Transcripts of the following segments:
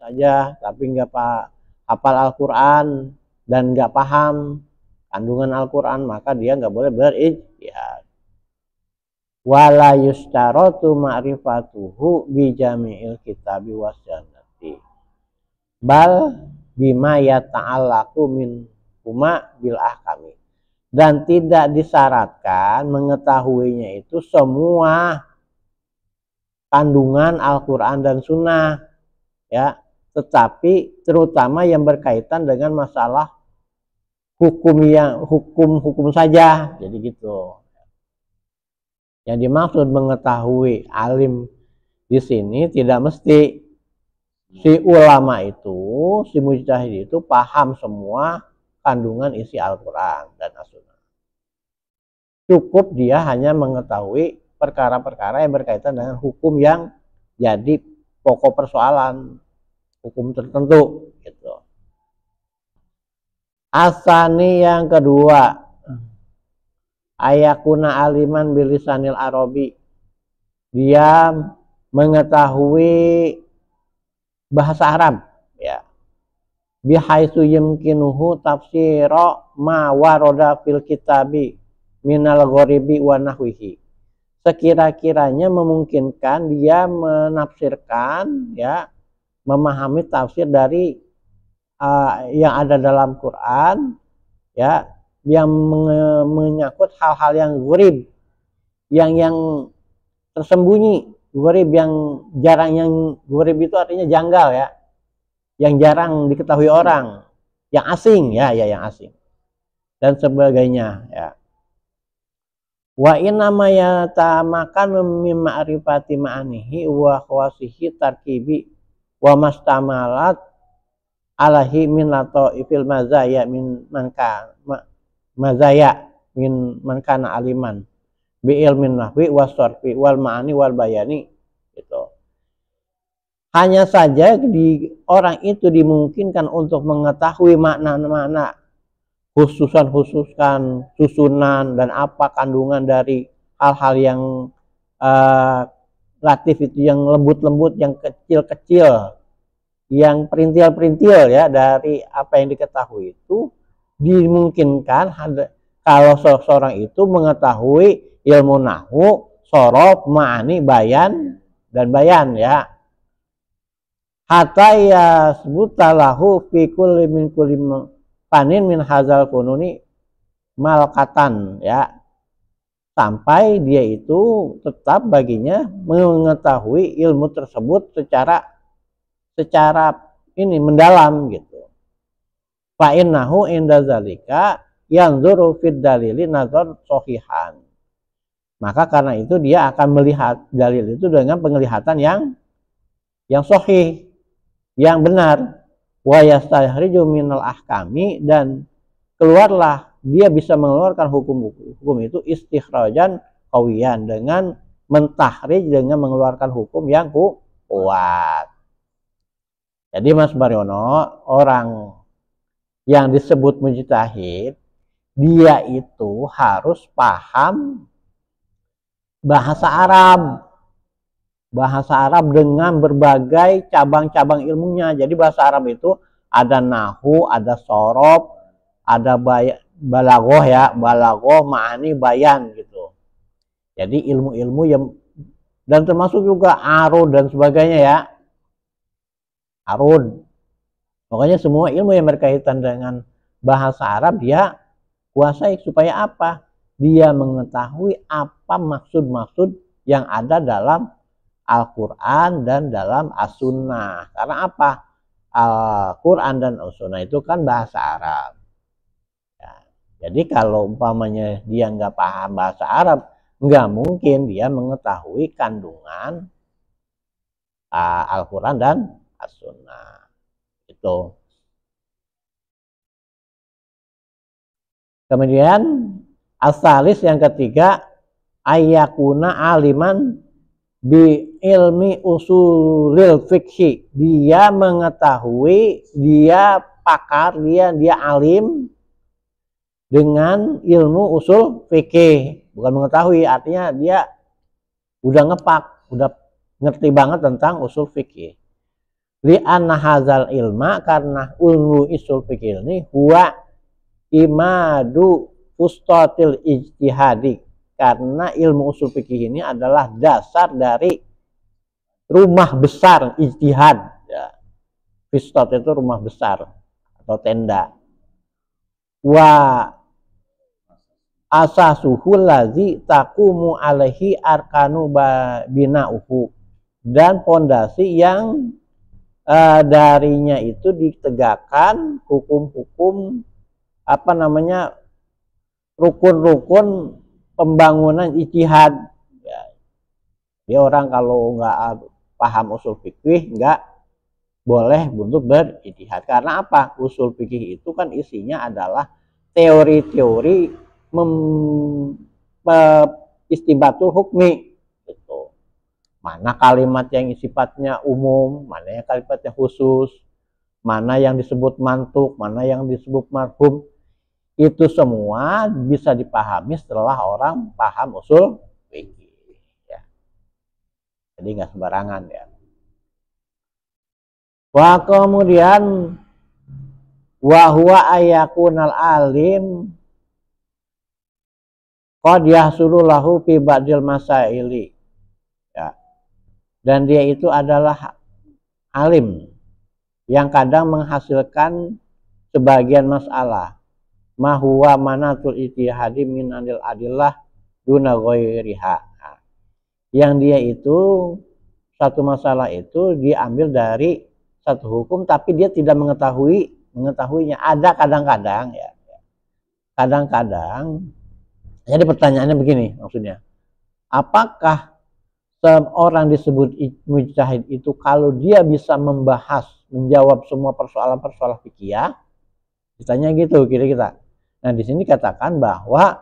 saja tapi nggak hafal Al-Quran dan nggak paham kandungan Al-Quran, maka dia nggak boleh berijtihad. Wala yustaratu ma'rifatuhu bi jami'il kitabi was sunnati bal bima yata'allaqu min huma bil ahkami, dan tidak disyaratkan mengetahuinya itu semua kandungan Al-Quran dan Sunnah, ya, tetapi terutama yang berkaitan dengan masalah hukum saja, jadi gitu. Yang dimaksud mengetahui alim di sini tidak mesti si ulama itu, si mujtahid itu paham semua kandungan isi Al-Quran dan As-Sunnah. Cukup dia hanya mengetahui perkara-perkara yang berkaitan dengan hukum yang jadi pokok persoalan, hukum tertentu gitu. Asani yang kedua, ayakuna aliman bilisanil arabi, dia mengetahui bahasa Arab, ya, bihaitsu yumkinuhu tafsira ma warada fil kitabi minal ghoribi wa nahwihi, sekira-kiranya memungkinkan dia menafsirkan, ya, memahami tafsir dari yang ada dalam Quran, ya, yang menyangkut hal-hal yang gharib, yang tersembunyi. Gharib yang jarang, yang gharib itu artinya janggal, ya, yang jarang diketahui orang, yang asing, ya, yang asing dan sebagainya, ya. Wa inna ma yatamakan min ma'rifati ma'anihi wa khawasihi tarkibi wa mastamalat alahi min lataifil mazaya min manka mazaya min mankana aliman bi ilmin nahwi wasarfi wal ma'ani wal bayani, gitu. Hanya saja orang itu dimungkinkan untuk mengetahui makna-makna khususan susunan dan apa kandungan dari hal-hal yang latif itu, yang lembut-lembut, yang kecil-kecil, yang perintil-perintil, ya, dari apa yang diketahui itu dimungkinkan kalau seseorang itu mengetahui ilmu nahwu, sorof, ma'ani, bayan dan bayan, ya. Hatta yasbutalahu fi kulli min kulli panin min hazal fununi malkatan, ya, sampai dia itu tetap baginya mengetahui ilmu tersebut secara ini mendalam, gitu. Fa innahu inda zalika yanzuru fid dalili nazar sahihan, maka karena itu dia akan melihat dalil itu dengan penglihatan yang sahih, yang benar. Wa yastahriju minal ahkami, dan keluarlah dia bisa mengeluarkan hukum itu istikhrajan qawiyan, dengan mentahrij, dengan mengeluarkan hukum yang kuat. Jadi Mas Baryono, orang yang disebut mujtahid, dia itu harus paham bahasa Arab dengan berbagai cabang-cabang ilmunya. Jadi bahasa Arab itu ada nahwu, ada sorof, ada balaghah, ya, balaghah, ma'ani, bayan, gitu. Jadi ilmu-ilmu yang, dan termasuk juga arud dan sebagainya, ya, arud. Pokoknya semua ilmu yang berkaitan dengan bahasa Arab dia kuasai. Supaya apa? Dia mengetahui apa maksud-maksud yang ada dalam Al-Quran dan dalam As-Sunnah. Karena apa? Al-Quran dan As-Sunnah itu kan bahasa Arab, ya. Jadi kalau umpamanya dia nggak paham bahasa Arab, nggak mungkin dia mengetahui kandungan Al-Quran dan As-Sunnah. Itu. Kemudian as-salis yang ketiga, ayakuna aliman bi ilmi usulil fikhi, dia mengetahui, dia pakar, dia alim dengan ilmu usul fikih. Bukan mengetahui, artinya dia udah ngepak, udah ngerti banget tentang usul fikih. Li'anna hadzal ilma, karena ilmu usul fikih ini huwa imadu fustatil ijtihadi, karena ilmu usul fikih ini adalah dasar dari rumah besar ijtihad ya. Fustat itu rumah besar atau tenda. Wa asasuhul lazi taqumu alaihi arkanu bina'uhu, dan pondasi yang darinya itu ditegakkan hukum-hukum rukun-rukun pembangunan ijtihad ya. Dia orang kalau nggak paham usul fikih nggak boleh untuk berijtihad. Karena apa? Usul fikih itu kan isinya adalah teori-teori istibatul hukmi gitu. Mana kalimat yang sifatnya umum, mana yang kalimatnya khusus, mana yang disebut mantuk, mana yang disebut marhum. Itu semua bisa dipahami setelah orang paham usul fikih ya. Jadi nggak sembarangan ya. Wah, kemudian wa huwa ayakunal alim qad yahsulu lahu fi ba'dil masaili ya. Dan dia itu adalah alim yang kadang menghasilkan sebagian masalah. Ma huwa manatul ijtihadi min anil adillah duna ghairiha. Nah, yang dia itu satu masalah itu diambil dari satu hukum tapi dia tidak mengetahuinya. Ada kadang-kadang ya. Kadang-kadang jadi pertanyaannya begini maksudnya. Apakah seorang disebut mujtahid itu kalau dia bisa menjawab semua persoalan-persoalan fikih? Ditanya gitu kira-kira. Nah, di sini katakan bahwa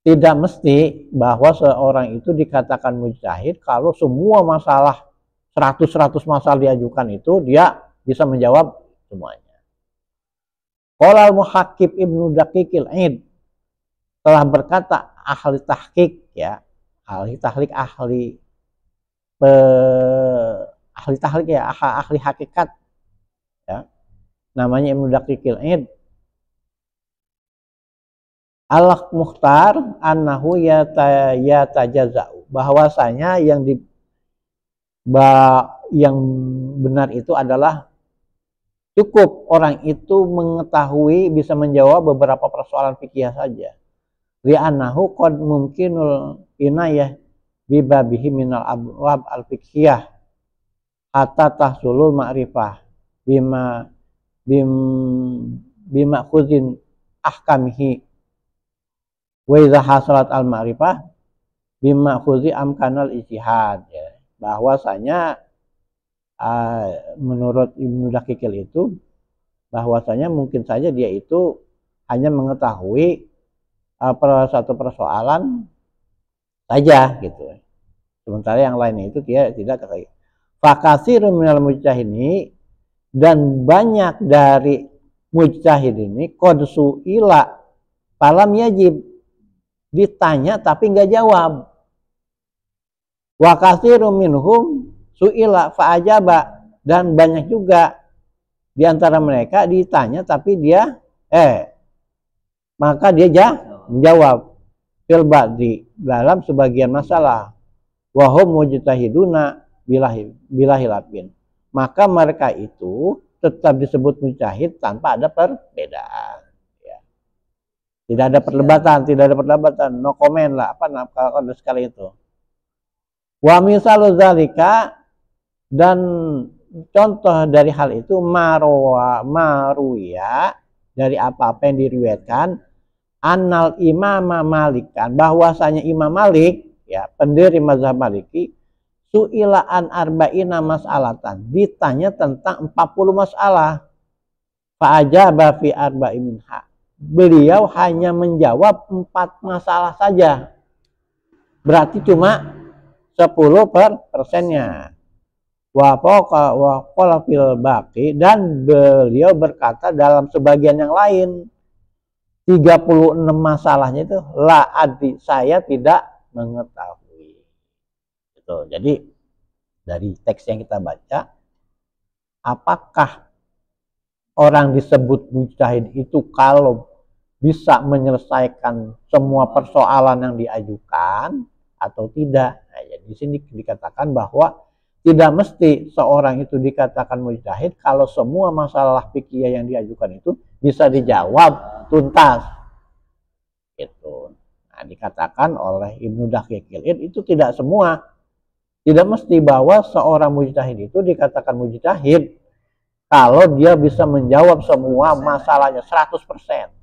tidak mesti bahwa seorang itu dikatakan mujtahid kalau semua masalah 100 masalah diajukan itu dia bisa menjawab semuanya. Qala al-muhakkib Ibnu Daqiqil Aid telah berkata ahli tahqiq ya, ahli tahqiq ahli hakikat ya. Namanya Ibnu Daqiqil Aid. Al-Mukhtar annahu yatajaza'u, bahwasanya yang benar itu adalah cukup orang itu mengetahui bisa menjawab beberapa persoalan fikih saja. Li'annahu qad mumkinul inayah bibabihi minal abwab al-fiqhiyah hatta tahsulul ma'rifah bima khuzin ahkamihi wa idza hasalat al-ma'rifah bima khuzi amkanal ijtihad ya. Bahwasanya menurut Ibnu Daqiqil itu bahwasanya mungkin saja dia itu hanya mengetahui satu persoalan saja gitu. Sementara yang lainnya itu dia tidak ketahui. Fakasirun minal mujtahidi, dan banyak dari mujtahid ini qad su'ila falam yajib, ditanya tapi nggak jawab. Wa katsirun minhum su'ila fa'ajaba, dan banyak juga di antara mereka ditanya tapi dia maka dia menjawab fil ba'di, dalam sebagian masalah. Wa hum mujtahiduna bilahi lapin, maka mereka itu tetap disebut mujtahid tanpa ada perbedaan. Tidak ada perdebatan, no comment lah, kalau ada sekali itu. Wa misalu zalika, dan contoh dari hal itu maruya dari apa-apa yang diriwayatkan annal imama malikan, bahwasanya Imam Malik ya, pendiri mazhab Maliki, su'ila an arba'ina mas'alatan, ditanya tentang 40 masalah, fa'ajaba fi arba'in minha, beliau hanya menjawab 4 masalah saja, berarti cuma 10%-nya. Wa qala fil baqi, dan beliau berkata dalam sebagian yang lain 36 masalahnya itu la adri, saya tidak mengetahui. Gitu. Jadi dari teks yang kita baca apakah orang disebut mujtahid itu kalau bisa menyelesaikan semua persoalan yang diajukan atau tidak. Nah, jadi di sini dikatakan bahwa tidak mesti seorang itu dikatakan mujtahid kalau semua masalah fikih yang diajukan itu bisa dijawab tuntas. Itu. Nah, dikatakan oleh Ibnu Daqiqil itu tidak semua. Tidak mesti bahwa seorang mujtahid itu dikatakan mujtahid kalau dia bisa menjawab semua masalahnya 100%.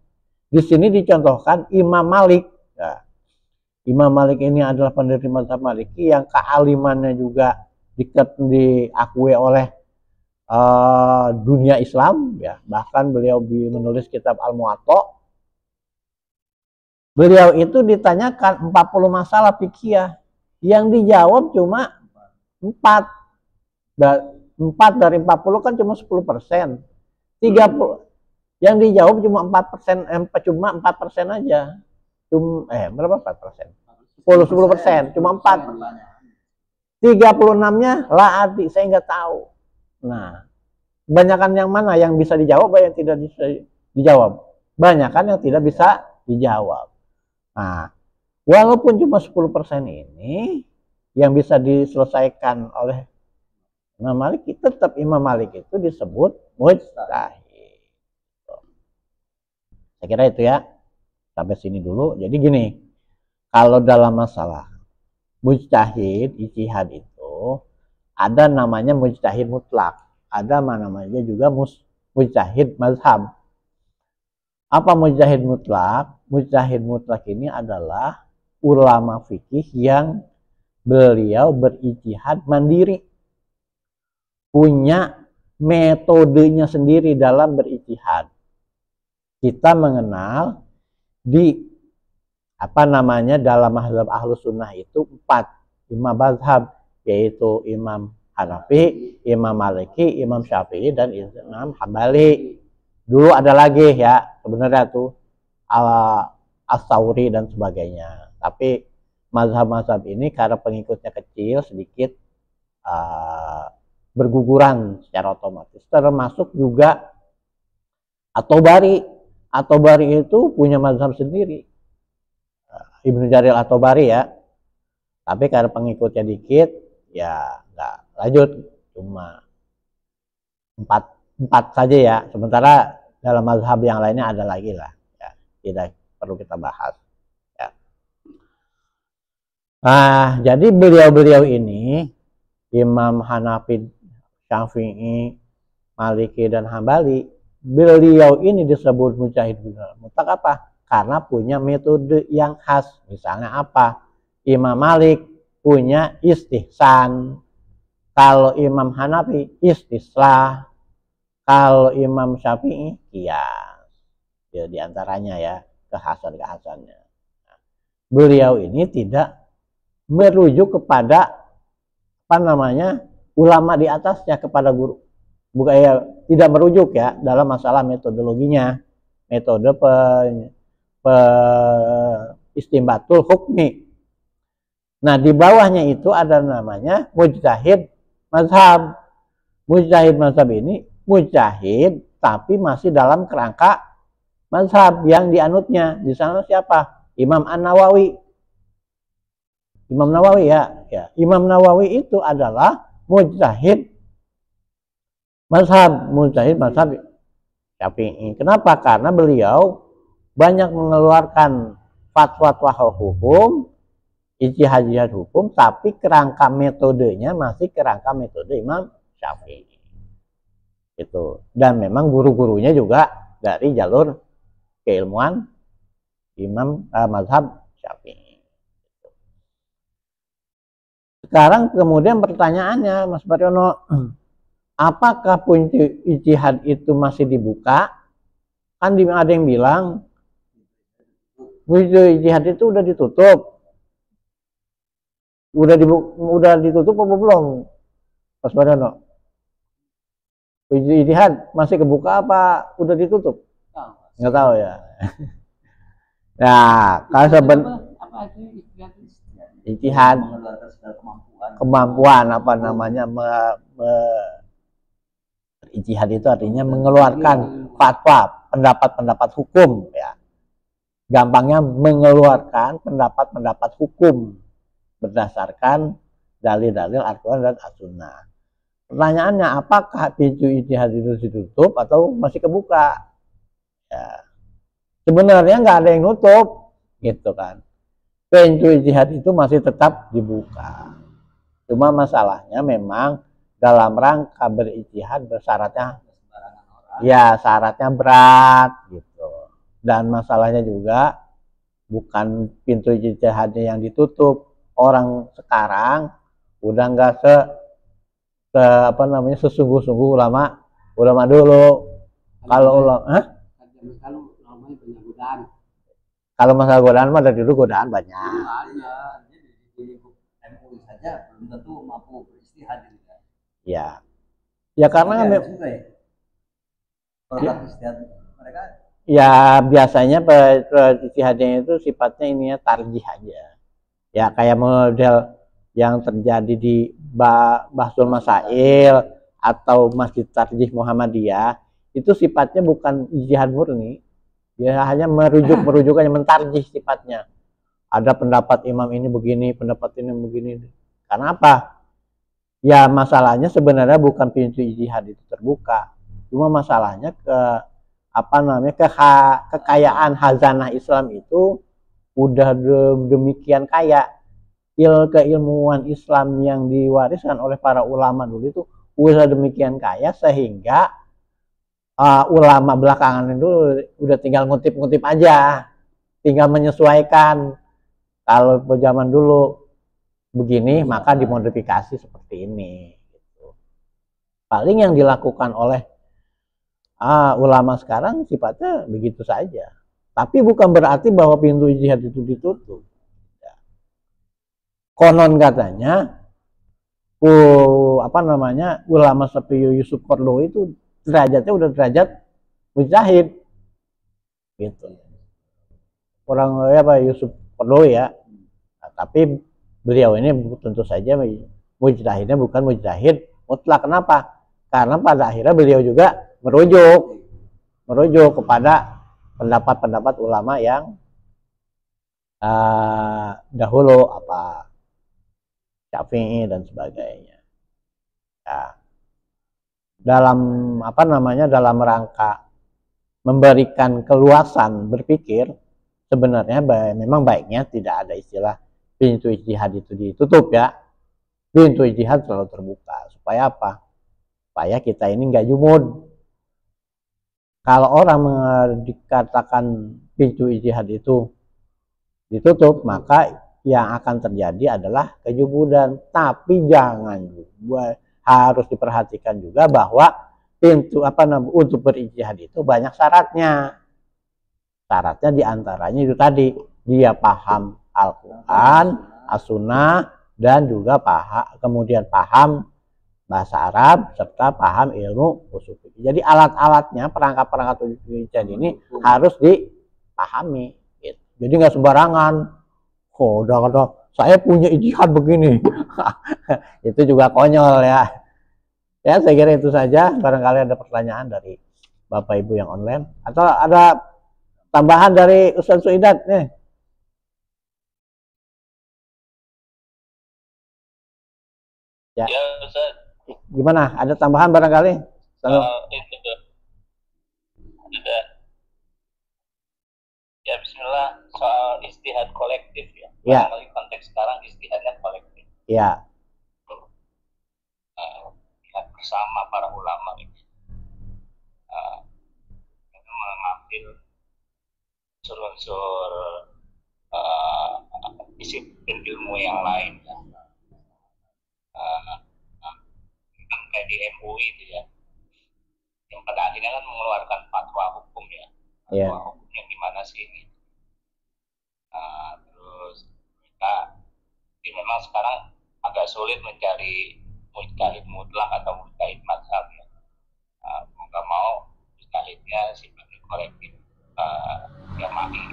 Di sini dicontohkan Imam Malik. Nah, Imam Malik ini adalah pendiri mazhab Maliki yang kealimannya juga diakui oleh dunia Islam, ya. Bahkan beliau menulis kitab Al-Muwatta. Beliau itu ditanyakan 40 masalah fikih, yang dijawab cuma 4. 4 dari 40 kan cuma 10%. 30 yang dijawab cuma 4%, cuma 4% aja. Berapa 4%? 10%, cuma 4. 36-nya lah arti saya nggak tahu. Nah, kebanyakan yang mana yang bisa dijawab, yang tidak bisa dijawab. Banyakan yang tidak bisa dijawab. Nah, walaupun cuma 10% ini yang bisa diselesaikan oleh Imam Malik, tetap Imam Malik itu disebut mujtahid. Saya kira itu ya. Sampai sini dulu. Jadi gini, kalau dalam masalah mujtahid, ijtihad itu ada namanya mujtahid mutlak, ada namanya juga mujtahid mazhab. Apa mujtahid mutlak? Mujtahid mutlak ini adalah ulama fikih yang beliau berijtihad mandiri, punya metodenya sendiri dalam berijtihad. Kita mengenal dalam mazhab Ahlus Sunnah itu 4 mazhab, yaitu Imam Hanafi, Imam Maliki, Imam Syafi'i, dan Imam Hambali. Dulu ada lagi ya sebenarnya tuh As-Sauri dan sebagainya. Tapi mazhab-mazhab ini karena pengikutnya kecil sedikit berguguran secara otomatis. Termasuk juga At-Tabari. At-Tabari itu punya mazhab sendiri, Ibnu Jarir At-Tabari ya. Tapi karena pengikutnya dikit, ya nggak lanjut, cuma 4 saja ya. Sementara dalam mazhab yang lainnya ada lagi lah, ya. Tidak perlu kita bahas. Ya. Nah, jadi beliau-beliau ini, Imam Hanafi, Syafi'i, Maliki, dan Hambali, beliau ini disebut mujtahid mutlak apa? Karena punya metode yang khas. Misalnya apa? Imam Malik punya istihsan. Kalau Imam Hanafi istislah. Kalau Imam Syafi'i qiyas. Ya, diantaranya ya kekhasan-kekhasannya. Beliau ini tidak merujuk kepada ulama di atasnya, kepada guru. Bukan ya, tidak merujuk ya dalam masalah metodologinya, metode istimbatul hukmi. Nah, di bawahnya itu ada namanya mujtahid mazhab. Mujtahid mazhab ini mujtahid tapi masih dalam kerangka mazhab yang dianutnya. Di sana siapa? Imam An-Nawawi. Imam Nawawi ya. Imam Nawawi itu adalah mujtahid mazhab Syafi'i. Kenapa? Karena beliau banyak mengeluarkan fatwa hukum, ijtihad hukum, tapi kerangka metodenya masih kerangka metode Imam Syafi'i. Itu. Dan memang guru-gurunya juga dari jalur keilmuan mazhab Syafi'i. Sekarang kemudian pertanyaannya, Mas Baryono, apakah kunci ijtihad itu masih dibuka? Kan ada yang bilang ijtihad itu udah ditutup. Udah ditutup apa belum, Mas Baryono? Ijtihad masih kebuka apa udah ditutup? Nggak tahu ya. Nah, kalau ijtihad kemampuan ijtihad itu artinya mengeluarkan fatwa, pendapat-pendapat hukum ya. Gampangnya mengeluarkan pendapat-pendapat hukum berdasarkan dalil-dalil Al-Quran dan As-Sunnah. Pertanyaannya, apakah pintu ijtihad itu ditutup atau masih kebuka? Ya. Sebenarnya nggak ada yang nutup, gitu kan. Pintu ijtihad itu masih tetap dibuka. Cuma masalahnya memang dalam rangka berijtihad bersyaratnya, ya syaratnya berat, gitu. Dan masalahnya juga bukan pintu ijtihadnya yang ditutup. Orang sekarang udah nggak sesungguh-sungguh ulama dulu. Kalau masalah godaan mah dari dulu godaan banyak. MUI saja belum tentu mampu beristihad. Ya, ya karena mereka ya biasanya ijtihadnya itu sifatnya ininya tarjih aja. Ya kayak model yang terjadi di Bahsul Masail atau Masjid Tarjih Muhammadiyah itu sifatnya bukan ijtihad murni. Dia hanya merujuk hanya mentarjih sifatnya. Ada pendapat imam ini begini, pendapat ini begini. Karena apa? Ya masalahnya sebenarnya bukan pintu ijtihad itu terbuka. Cuma masalahnya kekayaan hazanah Islam itu udah demikian kaya. Keilmuan Islam yang diwariskan oleh para ulama dulu itu udah demikian kaya sehingga ulama belakangan itu udah tinggal ngutip-ngutip aja, tinggal menyesuaikan. Kalau zaman dulu begini maka dimodifikasi seperti ini. Paling yang dilakukan oleh ulama sekarang sifatnya begitu saja. Tapi bukan berarti bahwa pintu ijtihad itu ditutup. Konon katanya, ulama seperti Yusuf Qaradawi itu derajatnya udah derajat mujtahid, gitu. Orang Yusuf Qaradawi ya. Nah, tapi beliau ini tentu saja mujtahidnya bukan mujtahid mutlak. Kenapa? Karena pada akhirnya beliau juga merujuk kepada pendapat-pendapat ulama yang dahulu Syafi'i dan sebagainya. Ya. Dalam dalam rangka memberikan keluasan berpikir, sebenarnya memang baiknya tidak ada istilah pintu ijtihad itu ditutup ya. Pintu ijtihad selalu terbuka. Supaya apa? Supaya kita ini nggak jumud. Kalau orang dikatakan pintu ijtihad itu ditutup, maka yang akan terjadi adalah kejumudan. Tapi jangan juga, harus diperhatikan juga bahwa pintu untuk berijtihad itu banyak syaratnya. Syaratnya diantaranya itu tadi, dia paham Al-Quran, As-Sunnah, dan juga kemudian paham bahasa Arab serta paham ilmu usul fikih. Jadi alat-alatnya, perangkat-perangkat ijtihad ini harus dipahami. Gitu. Jadi nggak sembarangan. Udah saya punya ijtihad begini. Itu juga konyol ya. Ya saya kira itu saja. Barangkali ada pertanyaan dari Bapak Ibu yang online atau ada tambahan dari Ustaz Suidat nih. Ya. Ya Ustaz. Gimana? Ada tambahan barangkali? Itu tuh. Ada. Ya bismillah, soal ijtihad kolektif ya. Barangkali konteks sekarang ijtihadnya kolektif. Ya. Bersama para ulama ini. Mengambil unsur-unsur disiplin ilmu yang lain ya. Kayak di MUI itu ya. Yang pada akhirnya kan mengeluarkan fatwa hukum ya. Fatwa hukum yang gimana sih ini. Terus kita memang sekarang agak sulit mencari mujtahid mutlak atau mujtahid mazhab ya. Mau nggak mau mujtahidnya sifatnya kolektif jama'i.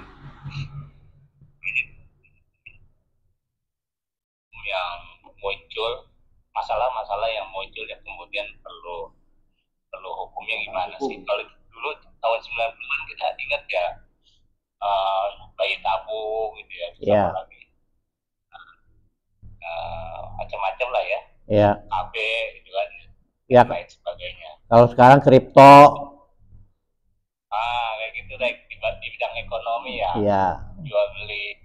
Yang muncul masalah-masalah yang muncul ya kemudian perlu gimana sih? Kalau dulu tahun 90-an kita ingat ya, bayi tabung gitu ya, Iya. sama lagi macam-macam lah ya, Iya. KB gitu kan, Ya. dan lain sebagainya. Kalau sekarang kripto. Kayak gitu deh, di bidang ekonomi ya, Iya. jual beli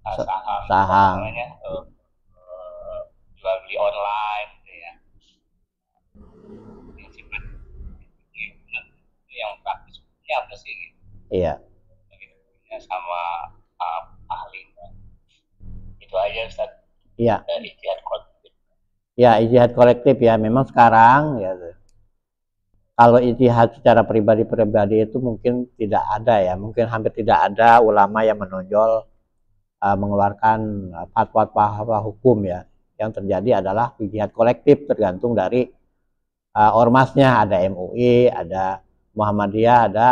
saham, Saham. apa namanya, jual beli online gitu ya. Yang praktis ini apa sih? Iya. Sama ahlinya. Itu aja Ustaz. Iya. Ijtihad kolektif. Ya, ijtihad kolektif ya. Memang sekarang ya, kalau ijtihad secara pribadi-pribadi itu mungkin tidak ada ya. Mungkin hampir tidak ada ulama yang menonjol mengeluarkan fatwa-fatwa hukum ya. Yang terjadi adalah ijtihad kolektif, tergantung dari ormasnya. Ada MUI, ada Muhammadiyah, ada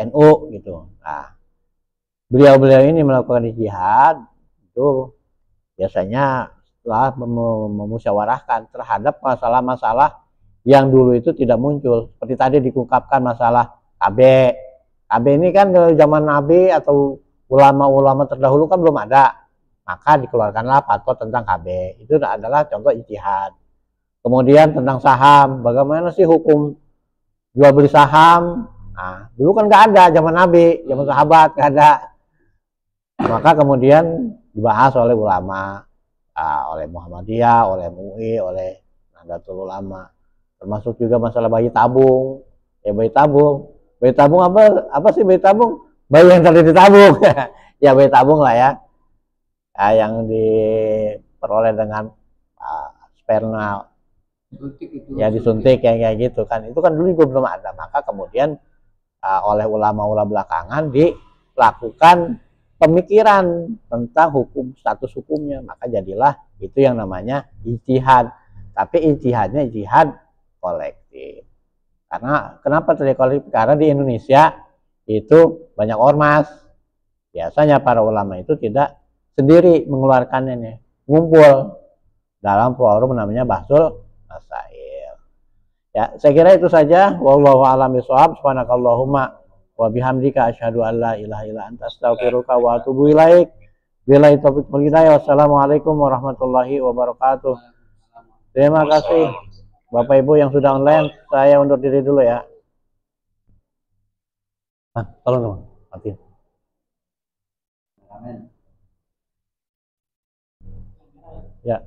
NU gitu. Nah, beliau-beliau ini melakukan ijtihad itu biasanya setelah memusyawarahkan terhadap masalah-masalah yang dulu itu tidak muncul. Seperti tadi diungkapkan masalah KB. KB ini kan zaman Nabi atau ulama-ulama terdahulu kan belum ada. Maka dikeluarkanlah fatwa tentang KB. Itu adalah contoh ijtihad. Kemudian tentang saham, bagaimana sih hukum jual beli saham? Nah, dulu kan nggak ada zaman Nabi, zaman sahabat nggak ada. Maka kemudian dibahas oleh ulama, oleh Muhammadiyah, oleh MUI, oleh Nahdlatul Ulama. Termasuk juga masalah bayi tabung. Ya bayi tabung apa sih bayi tabung? Bayi yang tadi ditabung. Ya bayi tabung lah ya. Yang diperoleh dengan sperma ya disuntik kayak gitu kan. Itu kan dulu juga belum ada. Maka kemudian oleh ulama-ulama belakangan dilakukan pemikiran tentang hukum, status hukumnya. Maka jadilah itu yang namanya ijtihad. Tapi ijtihadnya ijtihad kolektif. Karena kenapa terjadi kolektif? Karena di Indonesia itu banyak ormas. Biasanya para ulama itu tidak sendiri mengeluarkannya, ngumpul dalam forum namanya Bahsul Masail. Ya, saya kira itu saja. Wallahu a'lam bishawab. Subhanakallahumma wa bihamdika asyhadu an la ilaha illa anta astaghfiruka wa atubu ilaik. Billahi taufiq wal hidayah. Wassalamualaikum warahmatullahi wabarakatuh. Terima kasih Bapak Ibu yang sudah online. Saya undur diri dulu ya. Tolong dong, matiin. Ya.